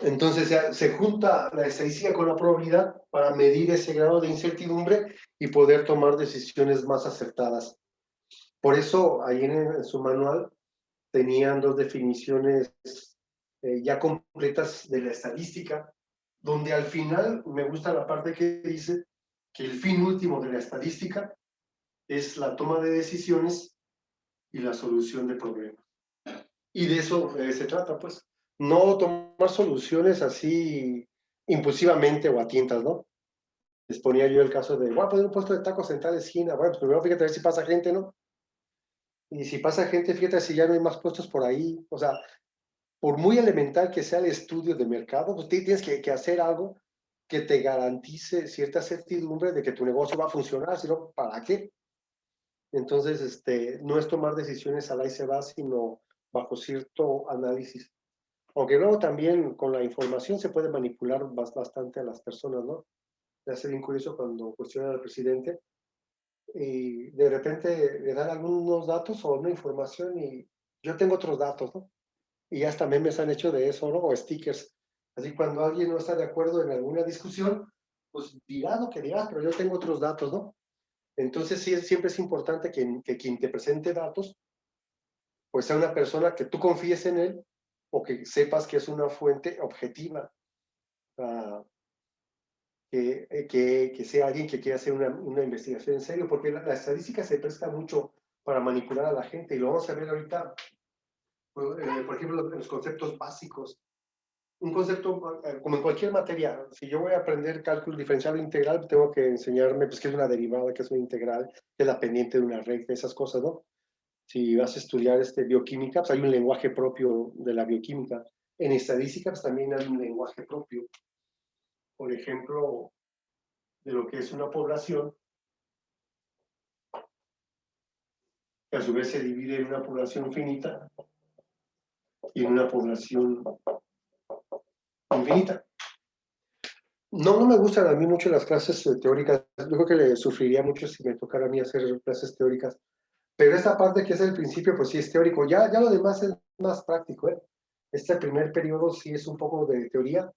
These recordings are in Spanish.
Entonces se junta la estadística con la probabilidad para medir ese grado de incertidumbre y poder tomar decisiones más acertadas. Por eso, ahí en su manual tenían dos definiciones ya completas de la estadística, donde al final me gusta la parte que dice que el fin último de la estadística es la toma de decisiones y la solución de problemas. Y de eso se trata, pues. No tomar soluciones así impulsivamente o a tientas, ¿no? Les ponía yo el caso de, voy a poner un puesto de tacos en tal esquina. Bueno, pues primero fíjate a ver si pasa gente, ¿no? Y si pasa gente, fíjate si ya no hay más puestos por ahí. O sea, por muy elemental que sea el estudio de mercado, pues tienes que hacer algo que te garantice cierta certidumbre de que tu negocio va a funcionar, sino ¿para qué? Entonces, no es tomar decisiones al ahí se va, sino bajo cierto análisis. Aunque luego también con la información se puede manipular bastante a las personas, ¿no? Me hace bien curioso cuando cuestionan al presidente y de repente le dan algunos datos o una información y yo tengo otros datos, ¿no? Y hasta memes han hecho de eso, ¿no? O stickers. Así cuando alguien no está de acuerdo en alguna discusión, pues dirá lo que dirá, pero yo tengo otros datos, ¿no? Entonces sí, siempre es importante que quien te presente datos, pues sea una persona que tú confíes en él o que sepas que es una fuente objetiva, uh, que sea alguien que quiera hacer una investigación en serio, porque la estadística se presta mucho para manipular a la gente y lo vamos a ver ahorita, por ejemplo, los conceptos básicos. Un concepto, como en cualquier materia, si yo voy a aprender cálculo diferencial o integral, tengo que enseñarme pues, qué es una derivada, qué es una integral, qué es la pendiente de una recta, esas cosas, ¿no? Si vas a estudiar bioquímica, pues hay un lenguaje propio de la bioquímica. En estadística, pues también hay un lenguaje propio. Por ejemplo, de lo que es una población, que a su vez se divide en una población finita y en una población infinita. No me gustan a mí mucho las clases teóricas. Yo creo que le sufriría mucho si me tocara a mí hacer clases teóricas. Pero esta parte que es el principio, pues sí es teórico. Ya lo demás es más práctico, ¿eh? Este primer periodo sí es un poco de teoría,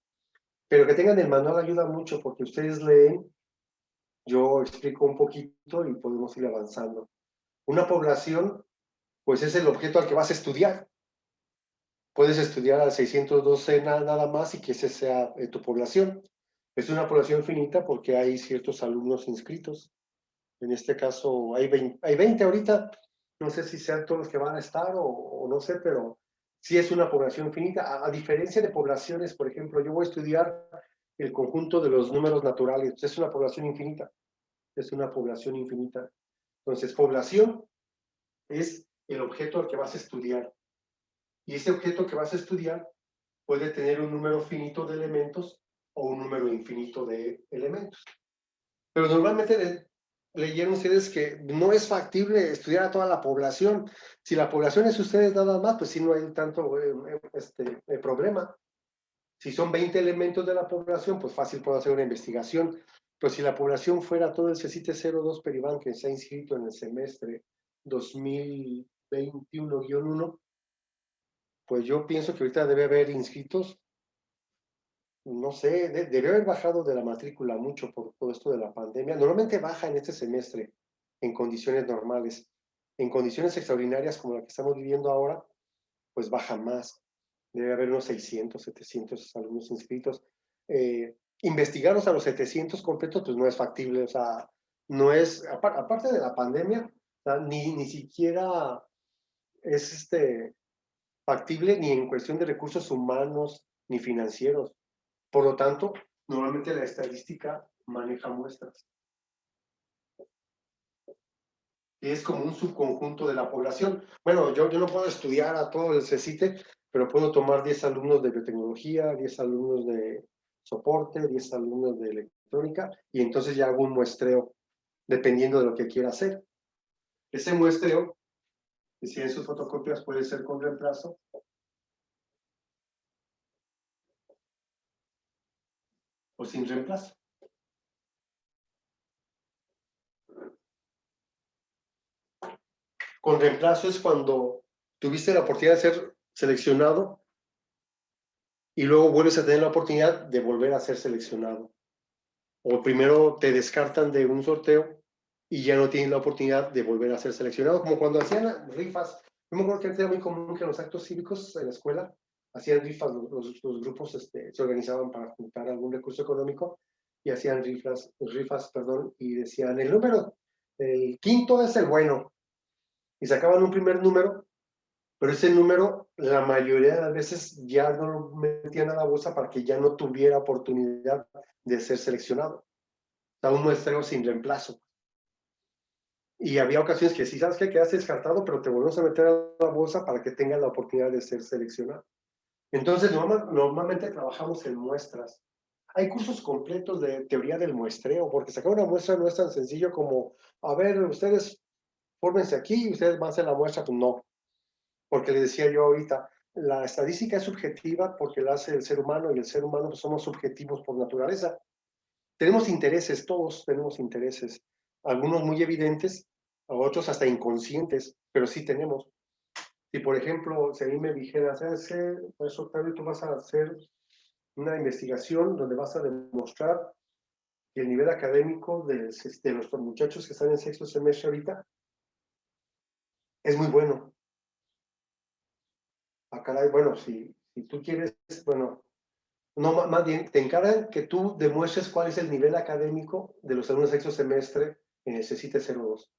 pero que tengan el manual ayuda mucho porque ustedes leen, yo explico un poquito y podemos ir avanzando. Una población, pues es el objeto al que vas a estudiar. Puedes estudiar al 612 nada más y que ese sea tu población. Es una población finita porque hay ciertos alumnos inscritos. En este caso hay 20 ahorita, no sé si sean todos los que van a estar o no sé, pero sí es una población finita. A diferencia de poblaciones, por ejemplo, yo voy a estudiar el conjunto de los números naturales, es una población infinita, es una población infinita. Entonces, población es el objeto al que vas a estudiar. Y ese objeto que vas a estudiar puede tener un número finito de elementos o un número infinito de elementos. Pero normalmente leyeron ustedes que no es factible estudiar a toda la población. Si la población es ustedes nada más, pues sí no hay tanto problema. Si son 20 elementos de la población, pues fácil puedo hacer una investigación. Pero si la población fuera todo el CECITE 02 Peribán que se ha inscrito en el semestre 2021-1, pues yo pienso que ahorita debe haber inscritos, no sé, debe haber bajado de la matrícula mucho por todo esto de la pandemia. Normalmente baja en este semestre, en condiciones normales. En condiciones extraordinarias como la que estamos viviendo ahora, pues baja más. Debe haber unos 600, 700 alumnos inscritos. Investigarlos a los 700 completos, pues no es factible. O sea, no es, aparte de la pandemia, o sea, ni siquiera es factible ni en cuestión de recursos humanos ni financieros. Por lo tanto, normalmente la estadística maneja muestras, que es como un subconjunto de la población. Bueno, yo no puedo estudiar a todo el CECITE, pero puedo tomar 10 alumnos de biotecnología, 10 alumnos de soporte, 10 alumnos de electrónica, y entonces ya hago un muestreo, dependiendo de lo que quiera hacer. Ese muestreo, si en sus fotocopias puede ser con reemplazo o sin reemplazo. Con reemplazo es cuando tuviste la oportunidad de ser seleccionado y luego vuelves a tener la oportunidad de volver a ser seleccionado. O primero te descartan de un sorteo y ya no tienes la oportunidad de volver a ser seleccionado, como cuando hacían rifas. Yo me acuerdo que antes era muy común que en los actos cívicos en la escuela hacían rifas, los grupos se organizaban para juntar algún recurso económico y hacían rifas, y decían, el quinto es el bueno, y sacaban un primer número, pero ese número la mayoría de las veces ya no lo metían a la bolsa para que ya no tuviera oportunidad de ser seleccionado. O sea, un muestreo sin reemplazo. Y había ocasiones que sí, sabes que quedaste descartado, pero te volvemos a meter a la bolsa para que tengas la oportunidad de ser seleccionado. Entonces, normalmente trabajamos en muestras. Hay cursos completos de teoría del muestreo, porque sacar una muestra no es tan sencillo como, a ver, ustedes fórmense aquí y ustedes van a hacer la muestra. Pues no, porque les decía yo ahorita, la estadística es subjetiva porque la hace el ser humano y el ser humano pues, somos subjetivos por naturaleza. Tenemos intereses, todos tenemos intereses, algunos muy evidentes, otros hasta inconscientes, pero sí tenemos. Si, por ejemplo, si a mí me dijera, ¿sabes qué? Pues, Octavio, tú vas a hacer una investigación donde vas a demostrar que el nivel académico de los muchachos que están en sexto semestre ahorita es muy bueno. Ah, caray, bueno, si tú quieres, bueno, no, más bien, te encargan que tú demuestres cuál es el nivel académico de los alumnos de sexto semestre en el CECITE 02.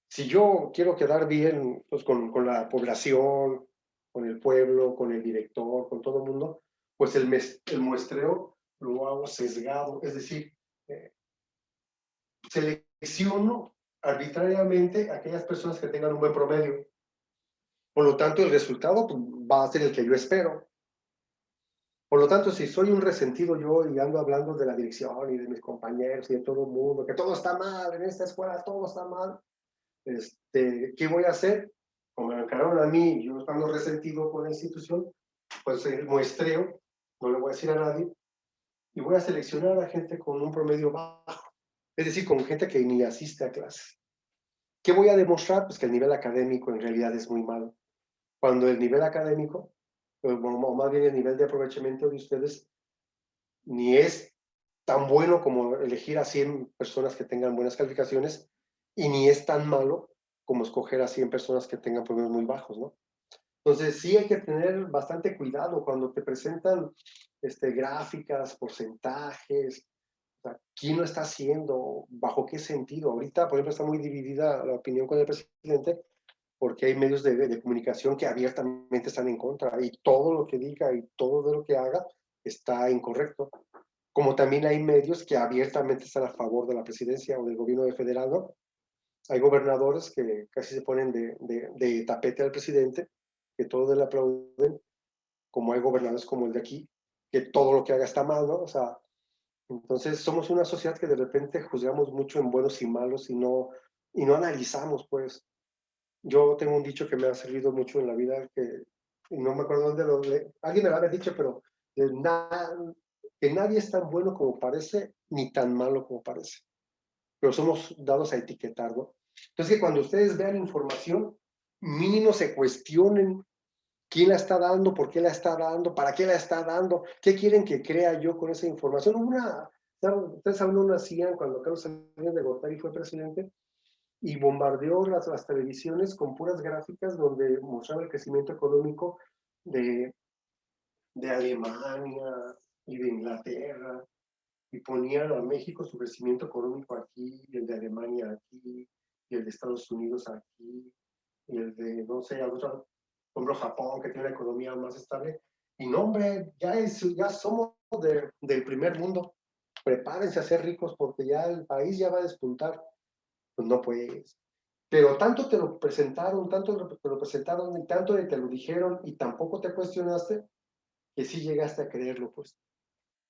Si yo quiero quedar bien pues, con la población, con el pueblo, con el director, con todo el mundo, pues el muestreo lo hago sesgado, es decir, eh, selecciono arbitrariamente a aquellas personas que tengan un buen promedio. Por lo tanto, el resultado pues, va a ser el que yo espero. Por lo tanto, si soy un resentido yo y ando hablando de la dirección y de mis compañeros y de todo el mundo, que todo está mal, en esta escuela todo está mal, ¿qué voy a hacer? Como me encargaron a mí, yo estando resentido con la institución, pues el muestreo, no le voy a decir a nadie, y voy a seleccionar a gente con un promedio bajo, es decir, con gente que ni asiste a clases. ¿Qué voy a demostrar? Pues que el nivel académico en realidad es muy malo. Cuando el nivel académico, o más bien el nivel de aprovechamiento de ustedes, ni es tan bueno como elegir a 100 personas que tengan buenas calificaciones y ni es tan malo como escoger a 100 personas que tengan promedios muy bajos, ¿no? Entonces sí hay que tener bastante cuidado cuando te presentan gráficas, porcentajes, o sea, quién lo está haciendo, bajo qué sentido. Ahorita, por ejemplo, está muy dividida la opinión con el presidente porque hay medios de comunicación que abiertamente están en contra y todo lo que diga y todo lo que haga está incorrecto, como también hay medios que abiertamente están a favor de la presidencia o del gobierno federal, ¿no? Hay gobernadores que casi se ponen de tapete al presidente, que todos le aplauden, como hay gobernadores como el de aquí, que todo lo que haga está mal, ¿no? O sea, entonces somos una sociedad que de repente juzgamos mucho en buenos y malos y no analizamos, pues. Yo tengo un dicho que me ha servido mucho en la vida, que no me acuerdo alguien me lo había dicho, pero que nadie es tan bueno como parece, ni tan malo como parece. Pero somos dados a etiquetar, ¿no? Entonces, que cuando ustedes vean información, mínimo se cuestionen quién la está dando, por qué la está dando, para qué la está dando, qué quieren que crea yo con esa información. Ustedes saben, una hacían cuando Carlos Salinas de Gortari fue presidente, y bombardeó las televisiones con puras gráficas donde mostraba el crecimiento económico de, de Alemania y de Inglaterra, y ponían a México su crecimiento económico aquí, y el de Alemania aquí, y el de Estados Unidos aquí, y el de, no sé, otro, por ejemplo, Japón, que tiene una economía más estable. Y no, hombre, ya somos del primer mundo. Prepárense a ser ricos porque ya el país ya va a despuntar. Pues no, pues. Pero tanto te lo presentaron, tanto te lo presentaron, y tanto te lo dijeron, y tampoco te cuestionaste, que sí llegaste a creerlo, pues.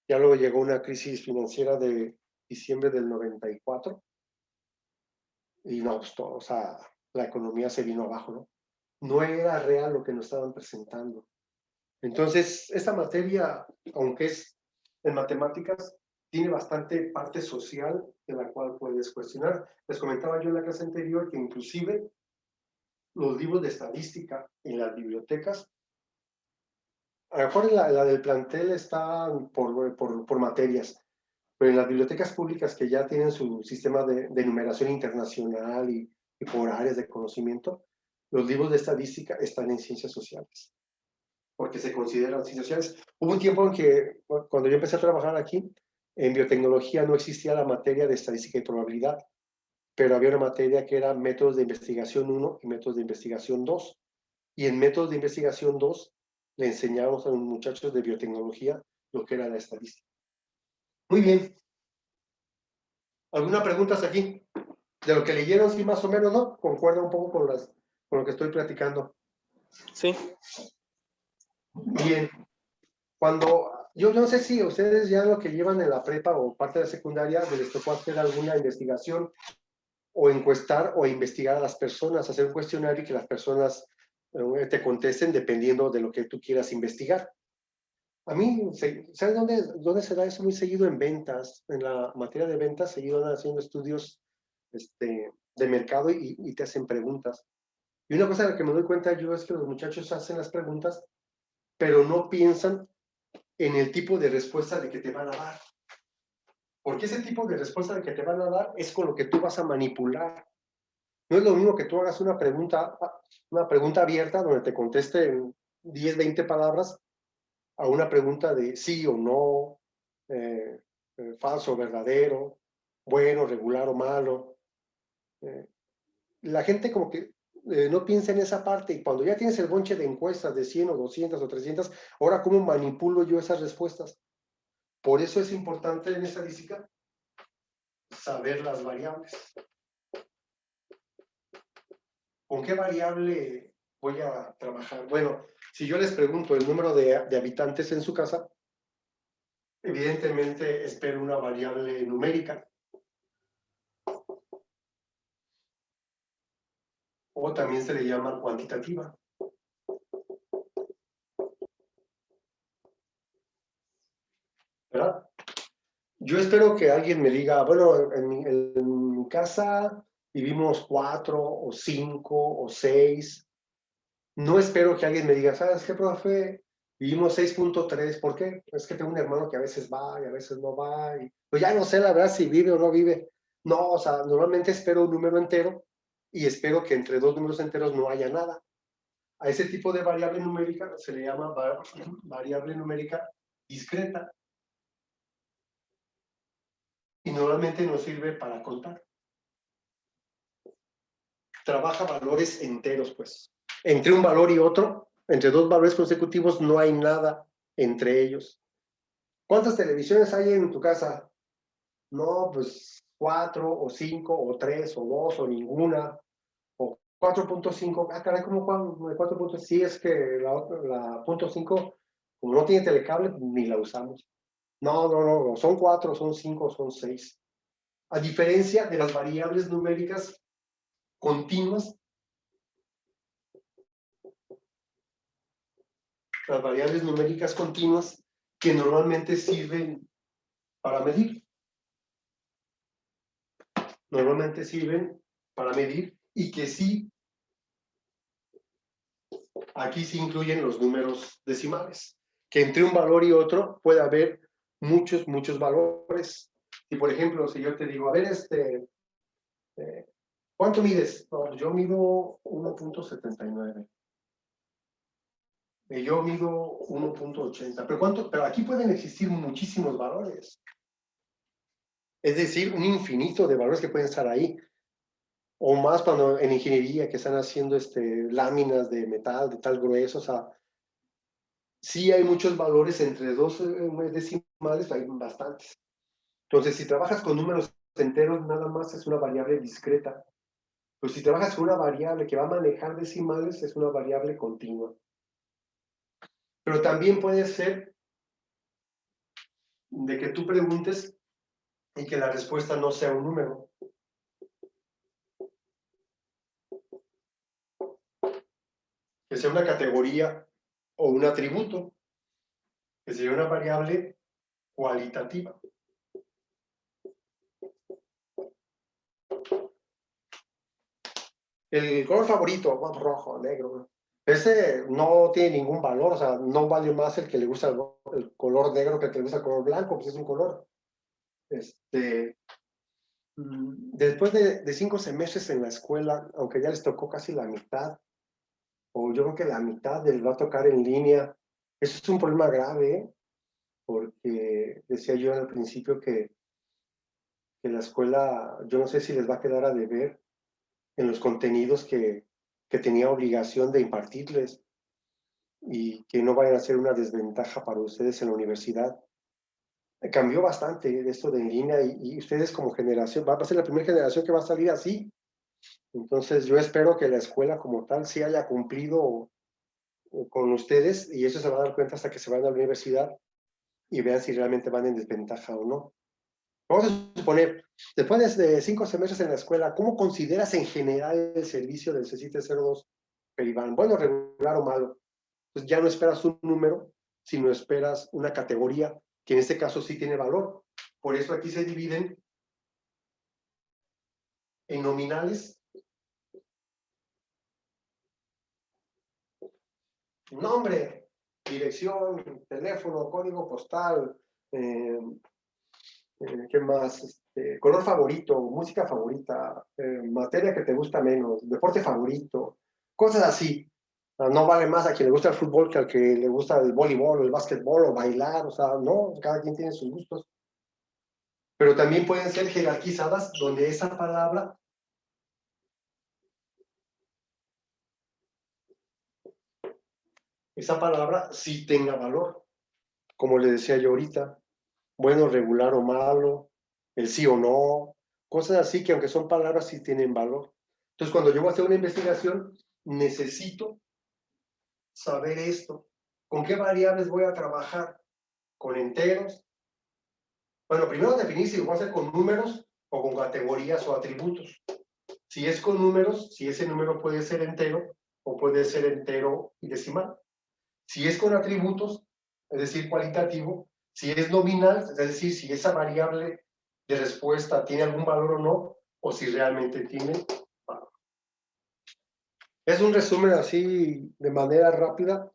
Ya luego llegó una crisis financiera de diciembre del 94, y no, pues todo, o sea, la economía se vino abajo, ¿no? No era real lo que nos estaban presentando. Entonces, esta materia, aunque es en matemáticas, tiene bastante parte social de la cual puedes cuestionar. Les comentaba yo en la clase anterior que inclusive los libros de estadística en las bibliotecas A lo mejor la del plantel está por materias, pero en las bibliotecas públicas que ya tienen su sistema de numeración internacional y por áreas de conocimiento, los libros de estadística están en ciencias sociales, porque se consideran ciencias sociales. Hubo un tiempo en que, cuando yo empecé a trabajar aquí, en biotecnología no existía la materia de estadística y probabilidad, pero había una materia que era métodos de investigación 1 y métodos de investigación 2. Y en métodos de investigación 2 le enseñamos a los muchachos de biotecnología lo que era la estadística. Muy bien. ¿Alguna pregunta hasta aquí? De lo que leyeron, sí, más o menos, ¿no? Concuerda un poco con lo que estoy platicando. Sí. Bien. Yo no sé si ustedes ya lo que llevan en la prepa o parte de la secundaria les tocó hacer alguna investigación o encuestar o investigar a las personas, hacer un cuestionario y que las personas te contesten dependiendo de lo que tú quieras investigar. A mí, ¿sabes dónde se da eso muy seguido? En ventas, en la materia de ventas, seguido van haciendo estudios de mercado y te hacen preguntas. Y una cosa de la que me doy cuenta yo es que los muchachos hacen las preguntas, pero no piensan en el tipo de respuesta de que te van a dar. Porque ese tipo de respuesta de que te van a dar es con lo que tú vas a manipular. No es lo mismo que tú hagas una pregunta abierta donde te contesten 10, 20 palabras a una pregunta de sí o no, falso o verdadero, bueno, regular o malo. La gente como que no piensa en esa parte y cuando ya tienes el bonche de encuestas de 100 o 200 o 300, ahora ¿cómo manipulo yo esas respuestas? Por eso es importante en estadística saber las variables. ¿Con qué variable voy a trabajar? Bueno, si yo les pregunto el número de habitantes en su casa, evidentemente espero una variable numérica. O también se le llama cuantitativa. ¿Verdad? Yo espero que alguien me diga, bueno, en mi casa vivimos 4 o 5 o 6. No espero que alguien me diga, ¿sabes qué, profe? Vivimos 6.3. ¿Por qué? Es que tengo un hermano que a veces va y a veces no va. Pues ya no sé la verdad si vive o no vive. No, o sea, normalmente espero un número entero y espero que entre dos números enteros no haya nada. A ese tipo de variable numérica se le llama variable numérica discreta. Y normalmente nos sirve para contar. Trabaja valores enteros, pues. Entre un valor y otro, entre dos valores consecutivos, no hay nada entre ellos. ¿Cuántas televisiones hay en tu casa? No, pues 4 o 5 o 3 o 2 o ninguna. O 4.5. Ah, caray, ¿cómo 4.5? Sí, es que la punto 5, como no tiene telecable, ni la usamos. No, son 4, son 5, son 6. A diferencia de las variables numéricas continuas, las variables numéricas continuas que normalmente sirven para medir. Normalmente sirven para medir y que sí, aquí sí incluyen los números decimales, que entre un valor y otro puede haber muchos valores. Y por ejemplo, si yo te digo, a ver, ¿cuánto mides? No, yo mido 1.79. Y yo mido 1.80. Pero aquí pueden existir muchísimos valores. Es decir, un infinito de valores que pueden estar ahí. O más cuando en ingeniería que están haciendo láminas de metal de tal grueso, o sea, sí hay muchos valores entre dos decimales, hay bastantes. Entonces, si trabajas con números enteros, nada más es una variable discreta. Pero si trabajas con una variable que va a manejar decimales, es una variable continua. Pero también puede ser de que tú preguntes y que la respuesta no sea un número. Que sea una categoría o un atributo, que sea una variable cualitativa. El color favorito, rojo, negro. Ese no tiene ningún valor, o sea, no vale más el que le gusta el color negro que el que le gusta el color blanco, pues es un color. Este, Después de 5 semestres en la escuela, aunque ya les tocó casi la mitad, o yo creo que la mitad les va a tocar en línea, eso es un problema grave, ¿eh? Porque decía yo al principio que la escuela, yo no sé si les va a quedar a deber en los contenidos que tenía obligación de impartirles y que no vayan a ser una desventaja para ustedes en la universidad. Cambió bastante esto de en línea y ustedes como generación, va a ser la primera generación que va a salir así. Entonces yo espero que la escuela como tal sí haya cumplido con ustedes y eso se va a dar cuenta hasta que se vayan a la universidad y vean si realmente van en desventaja o no. Vamos a suponer, después de 5 semestres en la escuela, ¿cómo consideras en general el servicio del C702 Peribán? ¿Bueno, regular o malo? Pues ya no esperas un número, sino esperas una categoría, que en este caso sí tiene valor. Por eso aquí se dividen en nominales, nombre, dirección, teléfono, código postal, eh, ¿qué más? Color favorito, música favorita, materia que te gusta menos, deporte favorito, cosas así. No vale más a quien le gusta el fútbol que al que le gusta el voleibol o el básquetbol o bailar, o sea, no, cada quien tiene sus gustos. Pero también pueden ser jerarquizadas donde esa palabra sí tenga valor, como le decía yo ahorita, bueno, regular o malo, el sí o no, cosas así que aunque son palabras sí tienen valor. Entonces, cuando yo voy a hacer una investigación, necesito saber esto. ¿Con qué variables voy a trabajar? ¿Con enteros? Bueno, primero definir si lo voy a hacer con números o con categorías o atributos. Si es con números, si ese número puede ser entero o puede ser entero y decimal. Si es con atributos, es decir, cualitativo, si es nominal, es decir, si esa variable de respuesta tiene algún valor o no, o si realmente tiene valor. Es un resumen así de manera rápida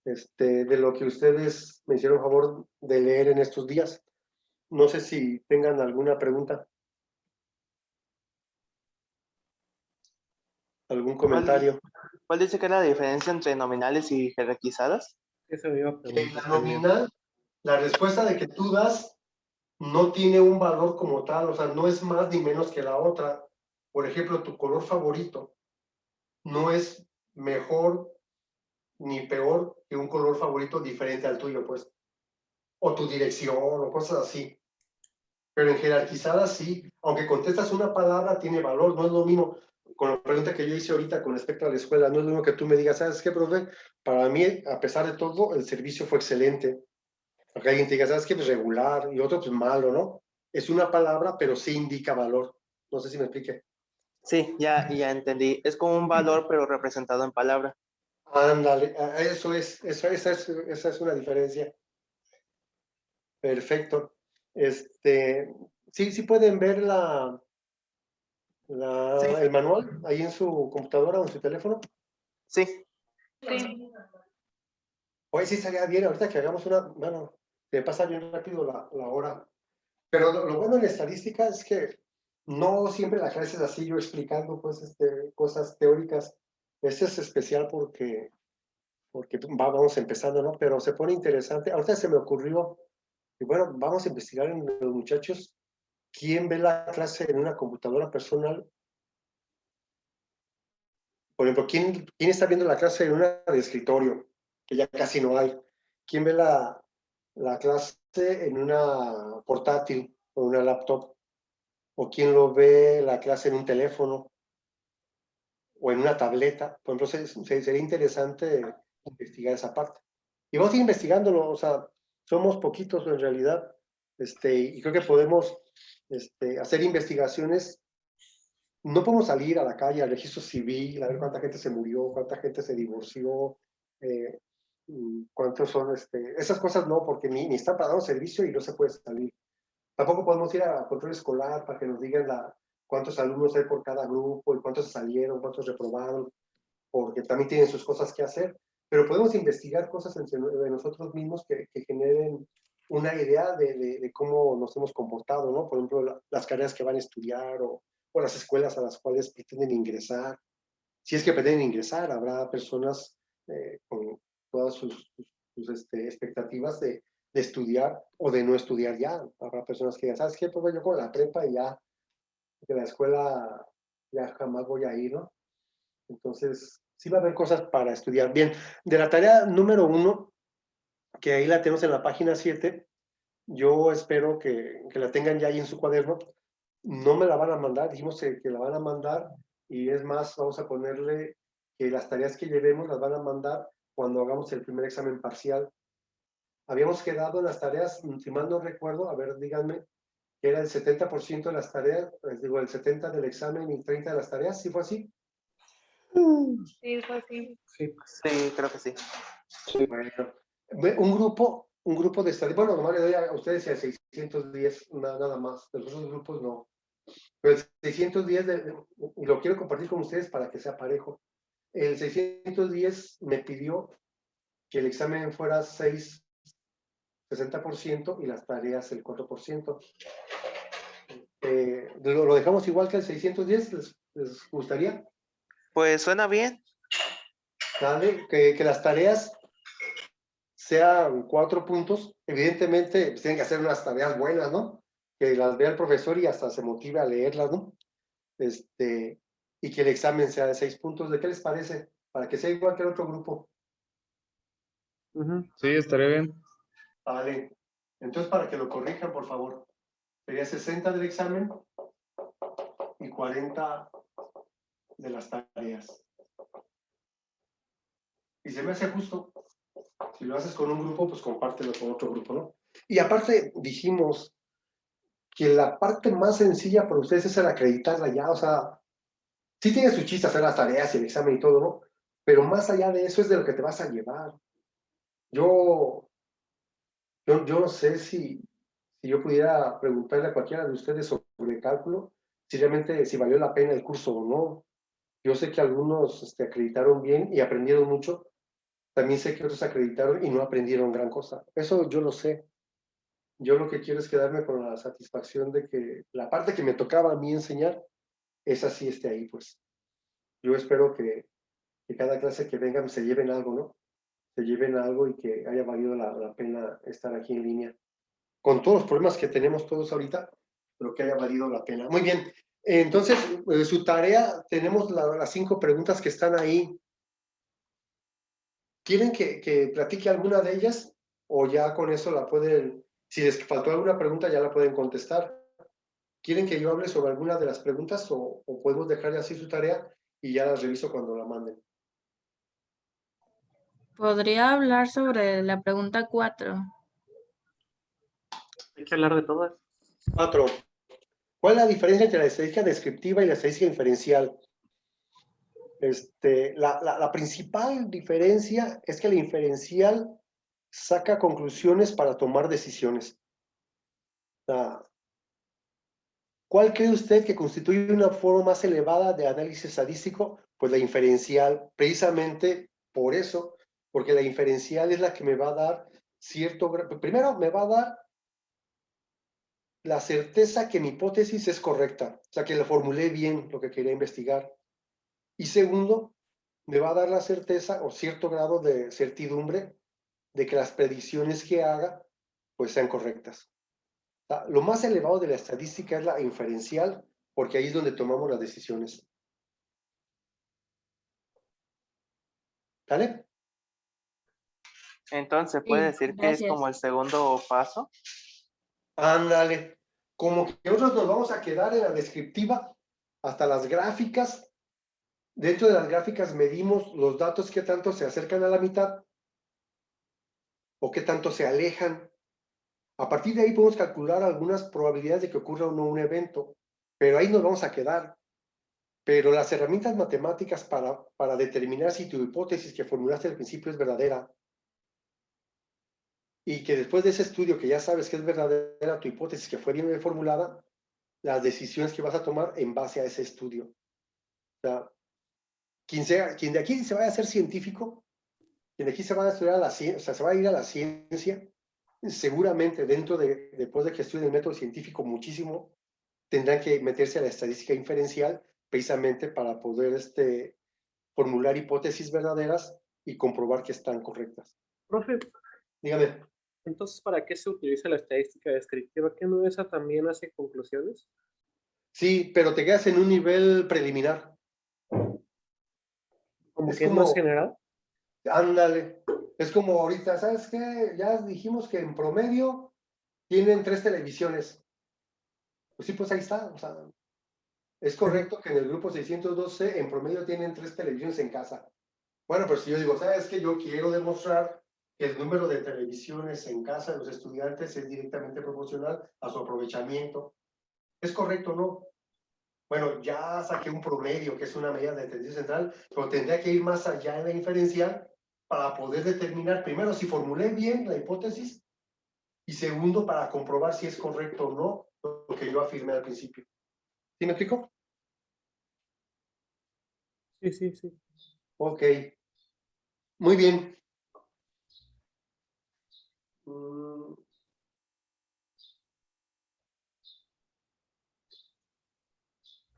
de lo que ustedes me hicieron favor de leer en estos días. No sé si tengan alguna pregunta, algún ¿Cuál, comentario. cuál dice que es la diferencia entre nominales y jerarquizadas? Eso me iba a En preguntar la también. nominal, la respuesta de que tú das no tiene un valor como tal, o sea, no es más ni menos que la otra. Por ejemplo, tu color favorito no es mejor ni peor que un color favorito diferente al tuyo, pues, o tu dirección o cosas así. Pero en jerarquizada sí, aunque contestas una palabra, tiene valor, no es lo mismo. Con la pregunta que yo hice ahorita con respecto a la escuela, no es lo mismo que tú me digas, ¿sabes qué, profe? Para mí, a pesar de todo, el servicio fue excelente. Acá alguien te diga, ¿sabes qué? Pues regular, y otro, pues malo, ¿no? Es una palabra, pero sí indica valor. No sé si me explique. Sí, ya entendí. Es como un valor, pero representado en palabra. Ándale, esa es una diferencia. Perfecto. Sí, sí pueden ver Sí, el manual ahí en su computadora o en su teléfono. sí. Sí. Hoy sí estaría bien, ahorita que hagamos bueno, te pasa bien rápido la hora. Pero lo bueno en la estadística es que no siempre la clase es así, yo explicando pues, cosas teóricas. Este es especial porque vamos empezando, ¿no? Pero se pone interesante. Ahorita se me ocurrió, y bueno, vamos a investigar en los muchachos quién ve la clase en una computadora personal. Por ejemplo, ¿quién está viendo la clase en una de escritorio? Que ya casi no hay. ¿Quién ve la clase en una portátil o una laptop? ¿O quién lo ve la clase en un teléfono o en una tableta? Por ejemplo, sería interesante investigar esa parte. Y vamos a ir investigándolo, o sea, somos poquitos en realidad, y creo que podemos hacer investigaciones. No podemos salir a la calle, al registro civil, a ver cuánta gente se murió, cuánta gente se divorció, eh, cuántos son, esas cosas no, porque ni están para dar un servicio y no se puede salir. Tampoco podemos ir a control escolar para que nos digan cuántos alumnos hay por cada grupo y cuántos salieron, cuántos reprobaron. porque también tienen sus cosas que hacer, pero podemos investigar cosas de nosotros mismos que generen una idea de cómo nos hemos comportado, ¿no? Por ejemplo, las carreras que van a estudiar o las escuelas a las cuales pretenden ingresar. Si es que pretenden ingresar, habrá personas con todas sus expectativas de estudiar o de no estudiar ya. Habrá personas que digan, ¿sabes qué? Pues yo con la prepa y ya, de la escuela ya jamás voy a ir, ¿no? Entonces, sí va a haber cosas para estudiar. Bien, de la tarea número 1, que ahí la tenemos en la página 7, yo espero que la tengan ya ahí en su cuaderno. No me la van a mandar, dijimos que la van a mandar, y es más, vamos a ponerle que las tareas que llevemos las van a mandar cuando hagamos el primer examen parcial. Habíamos quedado en las tareas, si mal no recuerdo, a ver, díganme, que era el 70% de las tareas, digo, el 70% del examen y 30% de las tareas, ¿sí fue así? Sí, fue así. Sí, creo que sí. Bueno, un grupo de estudiantes, bueno, nomás le doy a ustedes el 610, nada más, de los otros grupos no. Pero el 610, y lo quiero compartir con ustedes para que sea parejo. El 610 me pidió que el examen fuera 60% y las tareas el 4%. ¿Lo dejamos igual que el 610? ¿Les gustaría? Pues suena bien. ¿Vale? Que las tareas sean 4 puntos. Evidentemente, pues, tienen que hacer unas tareas buenas, ¿no? Que las vea el profesor y hasta se motive a leerlas, ¿no? Y que el examen sea de 6 puntos. ¿De qué les parece? Para que sea igual que el otro grupo. Sí, estaría bien. Vale. Entonces, para que lo corrijan, por favor. Sería 60 del examen y 40 de las tareas. Y se me hace justo. Si lo haces con un grupo, pues compártelo con otro grupo, ¿no? Y aparte, dijimos que la parte más sencilla para ustedes es el acreditarla ya. O sea, sí tiene su chiste hacer las tareas y el examen y todo, ¿no? Pero más allá de eso es de lo que te vas a llevar. Yo no sé si yo pudiera preguntarle a cualquiera de ustedes sobre cálculo, si realmente si valió la pena el curso o no. Yo sé que algunos acreditaron bien y aprendieron mucho. También sé que otros acreditaron y no aprendieron gran cosa. Eso yo lo sé. Yo lo que quiero es quedarme con la satisfacción de que la parte que me tocaba a mí enseñar, esa sí esté ahí, pues. Yo espero que cada clase que vengan se lleven algo, ¿no? Se lleven algo y que haya valido la pena estar aquí en línea. Con todos los problemas que tenemos todos ahorita, pero que haya valido la pena. Muy bien. Entonces, su tarea, tenemos las 5 preguntas que están ahí. ¿Quieren que platique alguna de ellas? O ya con eso la pueden, si les faltó alguna pregunta, ya la pueden contestar. ¿Quieren que yo hable sobre alguna de las preguntas o podemos dejar así su tarea y ya las reviso cuando la manden? ¿Podría hablar sobre la pregunta 4? Hay que hablar de todas. 4. ¿Cuál es la diferencia entre la estadística descriptiva y la estadística inferencial? La principal diferencia es que la inferencial saca conclusiones para tomar decisiones. ¿Cuál cree usted que constituye una forma más elevada de análisis estadístico? Pues la inferencial, precisamente por eso, porque la inferencial es la que me va a dar primero me va a dar la certeza que mi hipótesis es correcta, o sea, que lo formulé bien lo que quería investigar. Y segundo, me va a dar la certeza o cierto grado de certidumbre de que las predicciones que haga pues sean correctas. O sea, lo más elevado de la estadística es la inferencial, porque ahí es donde tomamos las decisiones. ¿Vale? Entonces, ¿puede Sí, decir que es gracias. como el segundo paso? Ándale. Como que nosotros nos vamos a quedar en la descriptiva hasta las gráficas. Dentro de las gráficas medimos los datos que tanto se acercan a la mitad o que tanto se alejan. A partir de ahí podemos calcular algunas probabilidades de que ocurra o no un evento, pero ahí nos vamos a quedar. Pero las herramientas matemáticas para determinar si tu hipótesis que formulaste al principio es verdadera y que después de ese estudio que ya sabes que es verdadera tu hipótesis que fue bien formulada, las decisiones que vas a tomar en base a ese estudio. O sea, quien de aquí se vaya a ser científico, quien de aquí se va a estudiar la ciencia, o sea, se va a ir a la ciencia, seguramente después de que estudie el método científico muchísimo, tendrán que meterse a la estadística inferencial precisamente para poder formular hipótesis verdaderas y comprobar que están correctas. Profe, Dígame. entonces, ¿para qué se utiliza la estadística descriptiva? ¿Que no esa también hace conclusiones? Sí, pero te quedas en un nivel preliminar. ¿Como Es que es más como, general? ándale, es como ahorita, ¿sabes qué? Ya dijimos que en promedio tienen 3 televisiones. Pues sí, pues ahí está, o sea, es correcto que en el grupo 612 en promedio tienen 3 televisiones en casa. Bueno, pero si yo digo, ¿sabes qué? Yo quiero demostrar que el número de televisiones en casa de los estudiantes es directamente proporcional a su aprovechamiento. ¿Es correcto o no? Bueno, ya saqué un promedio, que es una medida de tendencia central, pero tendría que ir más allá en la inferencial para poder determinar, primero, si formulé bien la hipótesis, y segundo, para comprobar si es correcto o no lo que yo afirmé al principio. ¿Sí me explico? Sí, sí, sí. Ok. Muy bien.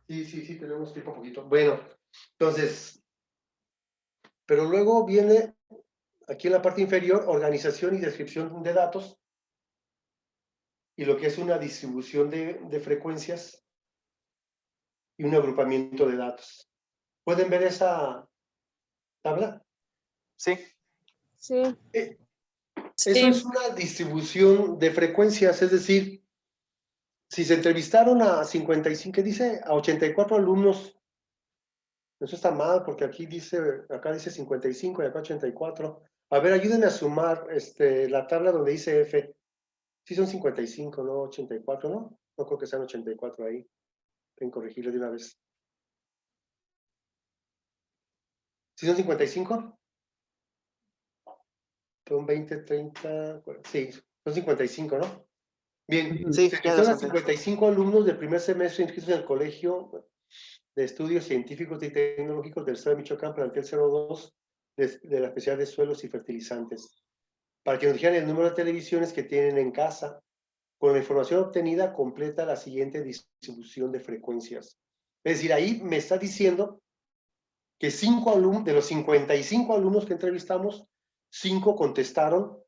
Sí, tenemos tiempo poquito. Bueno, entonces, pero luego viene aquí en la parte inferior, organización y descripción de datos, y lo que es una distribución de frecuencias y un agrupamiento de datos. ¿Pueden ver esa tabla? Sí. Sí. Eso es una distribución de frecuencias, es decir, si se entrevistaron a 55, ¿qué dice? A 84 alumnos. Eso está mal, porque aquí dice, acá dice 55 y acá 84. A ver, ayúdenme a sumar la tabla donde dice F. Sí son 55, no 84, ¿no? No creo que sean 84 ahí. Tengo que corregirlo de una vez. ¿Sí son 55? Son 20, 30, sí, son 55, ¿no? Bien, Sí, se ya entrevistaron a los conté. 55 alumnos del primer semestre inscritos en el Colegio de Estudios Científicos y Tecnológicos del Estado de Michoacán, plantel 02 de la especialidad de suelos y fertilizantes, para que nos dijeran el número de televisiones que tienen en casa. Con la información obtenida completa la siguiente distribución de frecuencias. Es decir, ahí me está diciendo que 5 alumnos, de los 55 alumnos que entrevistamos, 5 contestaron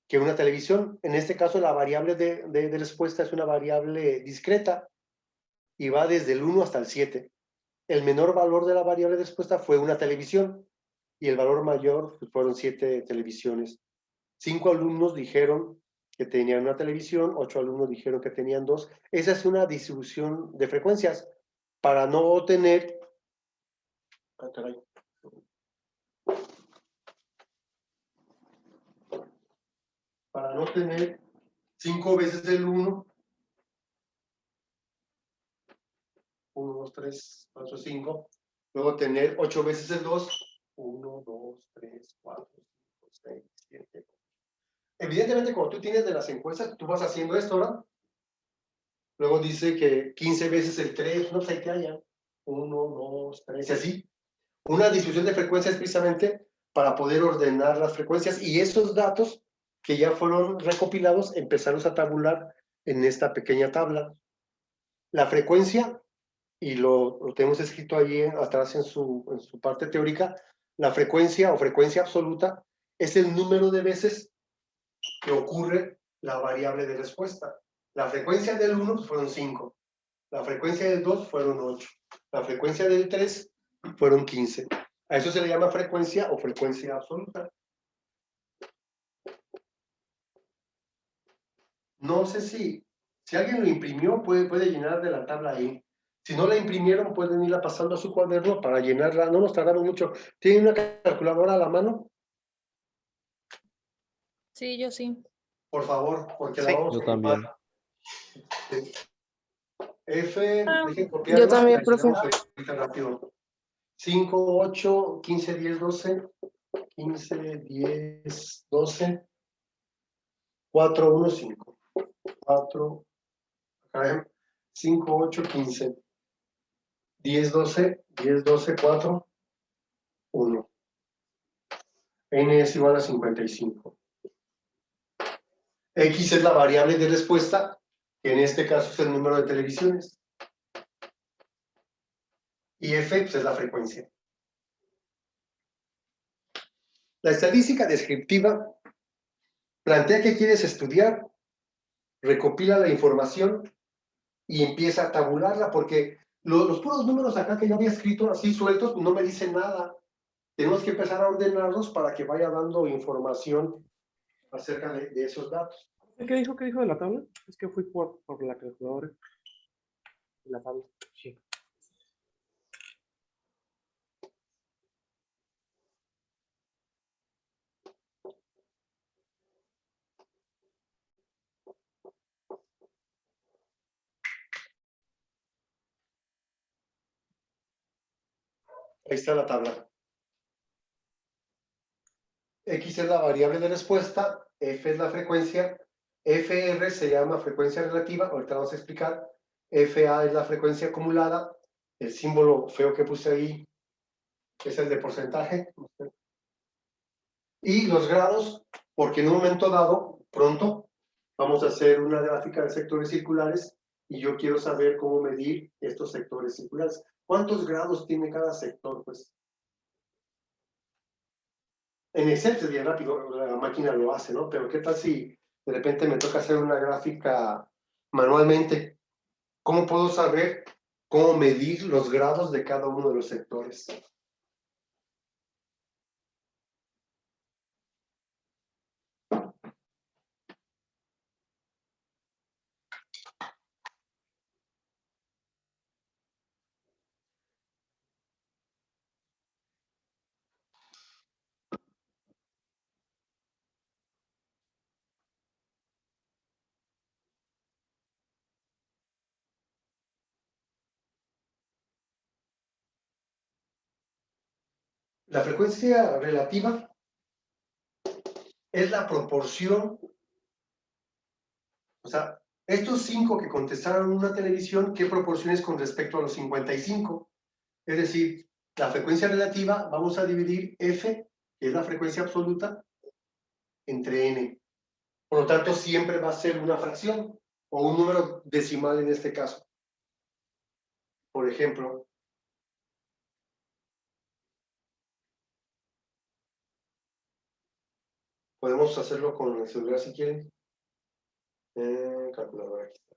que una televisión, en este caso la variable de respuesta es una variable discreta y va desde el 1 hasta el 7. El menor valor de la variable de respuesta fue una televisión y el valor mayor pues, fueron 7 televisiones. 5 alumnos dijeron que tenían una televisión, 8 alumnos dijeron que tenían 2. Esa es una distribución de frecuencias para no tener... Ah, caray. Para no tener 5 veces el 1, 1, 2, 3, 4, 5. Luego tener 8 veces el 2, 1, 2, 3, 4, 5, 6, 7. Evidentemente, cuando tú tienes de las encuestas, tú vas haciendo esto, ¿no? Luego dice que 15 veces el 3, no sé qué haya. 1, 2, 3, y así. Una distribución de frecuencias precisamente para poder ordenar las frecuencias y esos datos que ya fueron recopilados, empezarlos a tabular en esta pequeña tabla. La frecuencia, y lo tenemos escrito ahí atrás en su parte teórica, la frecuencia o frecuencia absoluta es el número de veces que ocurre la variable de respuesta. La frecuencia del 1 fueron 5, la frecuencia del 2 fueron 8, la frecuencia del 3 fueron 15. A eso se le llama frecuencia o frecuencia absoluta. No sé si alguien lo imprimió, puede llenar de la tabla ahí. Si no la imprimieron, pueden irla pasando a su cuaderno para llenarla. No nos tardamos mucho. ¿Tienen una calculadora a la mano? Sí, yo sí. Por favor, porque la Sí. vamos Yo a también. ocupar. F, dejen Yo copiarla. también, La profe. llenamos ahorita rápido. 5, 8, 15, 10, 12. 15, 10, 12. 4, 1, 5. 4, 5, 8, 15. 10, 12, 10, 12, 4, 1. N es igual a 55. X es la variable de respuesta, que en este caso es el número de televisiones. Y F pues, es la frecuencia. La estadística descriptiva plantea qué quieres estudiar, recopila la información y empieza a tabularla, porque los puros números acá que yo había escrito así sueltos no me dicen nada. Tenemos que empezar a ordenarlos para que vaya dando información acerca de esos datos. ¿Qué dijo de la tabla? Es que fui por la calculadora. La tabla. Sí. Ahí está la tabla. X es la variable de respuesta, F es la frecuencia, FR se llama frecuencia relativa, ahorita vamos a explicar, FA es la frecuencia acumulada, el símbolo feo que puse ahí es el de porcentaje, y los grados, porque en un momento dado, pronto, vamos a hacer una gráfica de sectores circulares y yo quiero saber cómo medir estos sectores circulares. ¿Cuántos grados tiene cada sector? Pues en Excel es bien rápido, la máquina lo hace, ¿no? Pero ¿qué tal si de repente me toca hacer una gráfica manualmente? ¿Cómo puedo saber cómo medir los grados de cada uno de los sectores? La frecuencia relativa es la proporción, o sea, estos 5 que contestaron una televisión, ¿qué proporciones con respecto a los 55? Es decir, la frecuencia relativa, vamos a dividir F, que es la frecuencia absoluta, entre N. Por lo tanto, siempre va a ser una fracción o un número decimal en este caso. Por ejemplo, podemos hacerlo con el celular si quieren. Calculadora aquí está.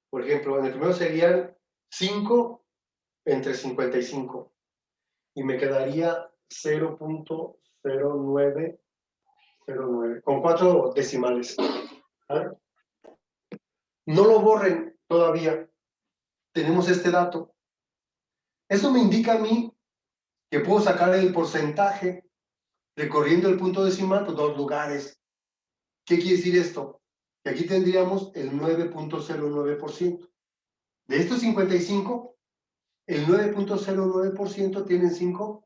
Por ejemplo, en el primero serían 5 entre 55 y me quedaría 0.0909 con 4 decimales. ¿Vale? No lo borren todavía. Tenemos este dato. Eso me indica a mí que puedo sacar el porcentaje recorriendo el punto decimal por 2 lugares. ¿Qué quiere decir esto? Que aquí tendríamos el 9.09%. De estos 55, el 9.09% tienen 5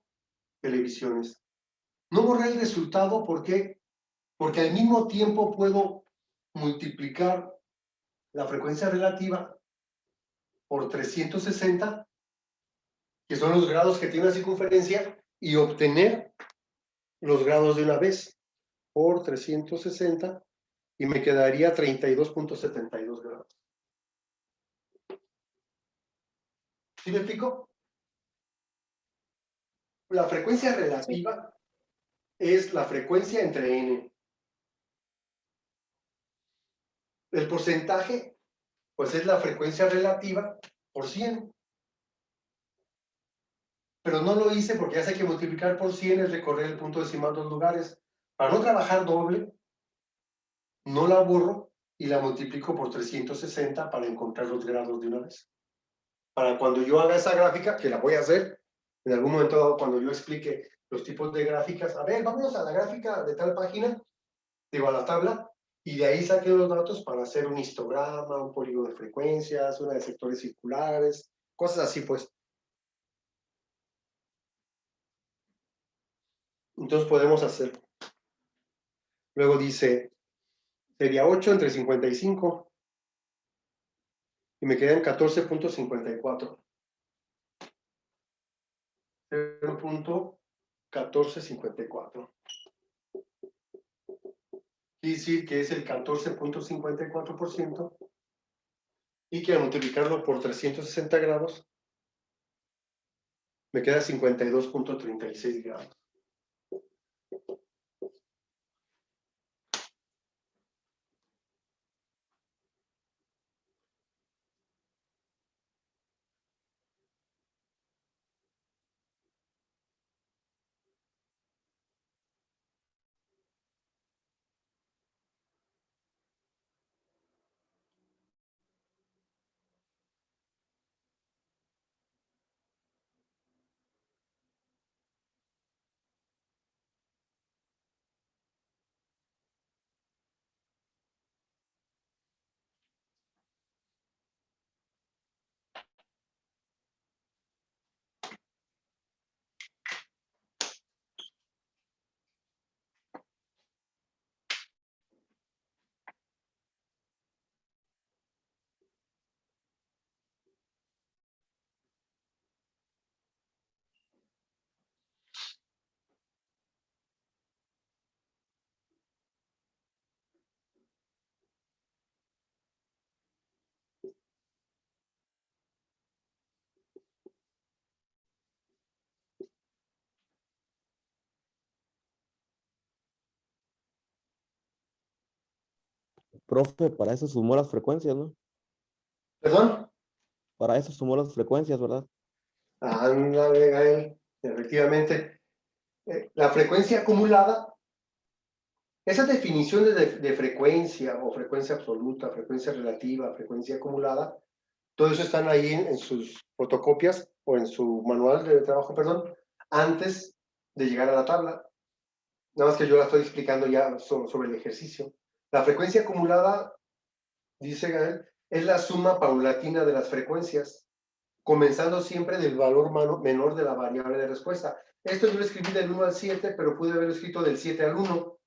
televisiones. No borré el resultado, ¿por qué? Porque al mismo tiempo puedo multiplicar la frecuencia relativa por 360, que son los grados que tiene la circunferencia, y obtener los grados de una vez por 360 y me quedaría 32.72 grados. ¿Sí me explico? La frecuencia relativa es la frecuencia entre n. El porcentaje, pues es la frecuencia relativa por 100. Pero no lo hice porque ya sé que multiplicar por 100 es recorrer el punto decimal 2 lugares. Para no trabajar doble, no la borro y la multiplico por 360 para encontrar los grados de una vez. Para cuando yo haga esa gráfica, que la voy a hacer, en algún momento dado, cuando yo explique los tipos de gráficas, a ver, vámonos a la gráfica de tal página, digo, a la tabla, y de ahí saqué los datos para hacer un histograma, un polígono de frecuencias, una de sectores circulares, cosas así, pues. Entonces podemos hacerlo. Luego dice, sería 8 entre 55, y me quedan 14.54. 14.54. Quiere decir que es el 14.54% y que al multiplicarlo por 360 grados me queda 52.36 grados. Profe, para eso sumó las frecuencias, ¿no? ¿Perdón? Para eso sumó las frecuencias, ¿verdad? Ándale, Gael, efectivamente. La frecuencia acumulada, esas definiciones de frecuencia o frecuencia absoluta, frecuencia relativa, frecuencia acumulada, todo eso están ahí en sus fotocopias o en su manual de trabajo, perdón, antes de llegar a la tabla. Nada más que yo la estoy explicando ya sobre el ejercicio. La frecuencia acumulada, dice Gael, es la suma paulatina de las frecuencias, comenzando siempre del valor menor de la variable de respuesta. Esto yo lo escribí del 1 al 7, pero pude haberlo escrito del 7 al 1.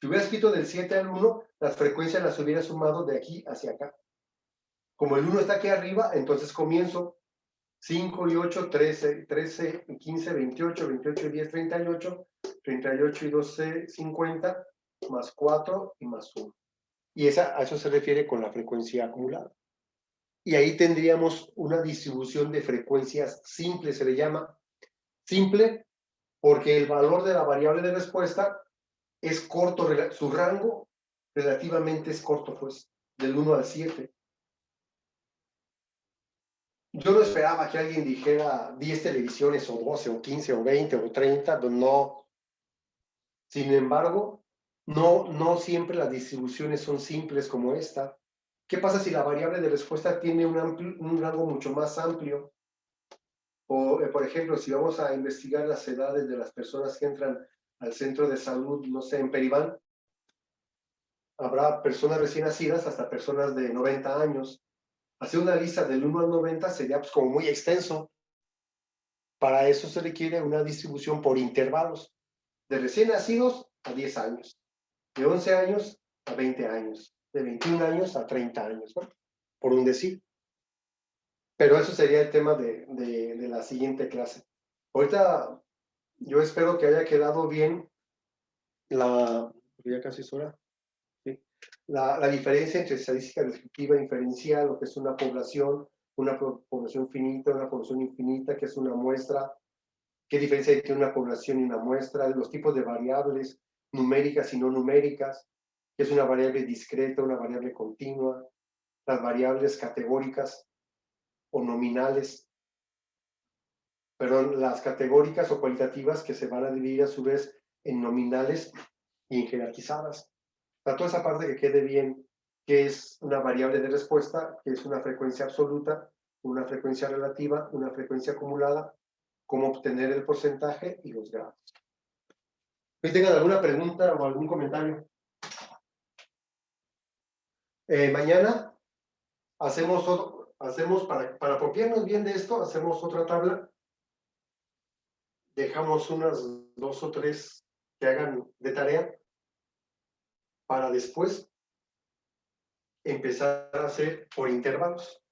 Si hubiera escrito del 7 al 1, las frecuencias las hubiera sumado de aquí hacia acá. Como el 1 está aquí arriba, entonces comienzo 5 y 8, 13, 13 y 15, 28, 28 y 10, 38, 38 y 12, 50, más 4 y más 1. Y a eso se refiere con la frecuencia acumulada. Y ahí tendríamos una distribución de frecuencias simple, se le llama simple, porque el valor de la variable de respuesta es corto, su rango relativamente es corto, pues, del 1 al 7. Yo no esperaba que alguien dijera 10 televisiones o 12 o 15 o 20 o 30, no. Sin embargo, no siempre las distribuciones son simples como esta. ¿Qué pasa si la variable de respuesta tiene un rango mucho más amplio? O, por ejemplo, si vamos a investigar las edades de las personas que entran al centro de salud, no sé, en Peribán, habrá personas recién nacidas hasta personas de 90 años. Hacer una lista del 1 al 90 sería pues como muy extenso. Para eso se requiere una distribución por intervalos, de recién nacidos a 10 años, de 11 años a 20 años, de 21 años a 30 años, ¿no? Por un decir. Pero eso sería el tema de la siguiente clase. Ahorita yo espero que haya quedado bien ya casi es hora, ¿sí? La diferencia entre estadística descriptiva e inferencial, lo que es una población finita, una población infinita, que es una muestra, qué diferencia hay entre una población y una muestra, los tipos de variables numéricas y no numéricas, qué es una variable discreta, una variable continua, las variables categóricas o nominales, perdón, las categóricas o cualitativas que se van a dividir a su vez en nominales y en jerarquizadas. Para toda esa parte que quede bien, que es una variable de respuesta, que es una frecuencia absoluta, una frecuencia relativa, una frecuencia acumulada, cómo obtener el porcentaje y los grados. ¿Tengan alguna pregunta o algún comentario? Mañana hacemos para apropiarnos bien de esto, hacemos otra tabla. Dejamos unas 2 o 3 que hagan de tarea para después empezar a hacer por intervalos,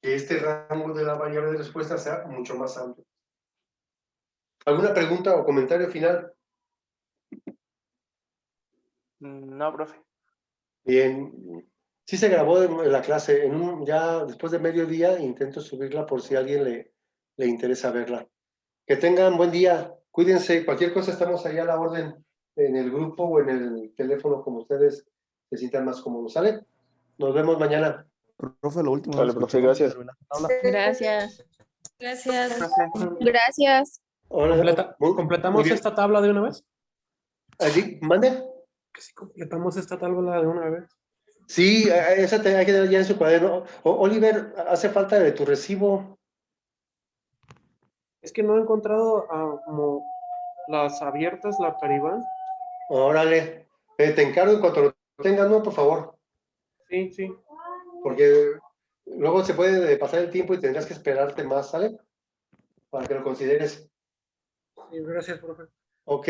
que este rango de la variable de respuesta sea mucho más amplio. ¿Alguna pregunta o comentario final? No, profe. Bien. Sí se grabó en la clase. Ya después de mediodía intento subirla por si a alguien le interesa verla. Que tengan buen día. Cuídense. Cualquier cosa estamos ahí a la orden en el grupo o en el teléfono como ustedes se sientan más cómodos. ¿Sale? Nos vemos mañana. Profe, lo último, no Vale, lo profe, escuché. ¿Vamos a gracias. terminar la tabla? Gracias. Gracias. Profe, Gracias. Hola, muy ¿Completamos bien. esta tabla de una vez? Allí, ¿mande? Que si completamos esta tabla de una vez. Sí, esa hay que tener ya en su cuaderno. Oliver, hace falta de tu recibo. Es que no he encontrado como las abiertas, la Caribán. Órale. Te encargo en cuanto lo tengas, ¿no? Por favor. Sí, sí. Porque luego se puede pasar el tiempo y tendrás que esperarte más, ¿sale? Para que lo consideres. Sí, gracias, profe. Ok.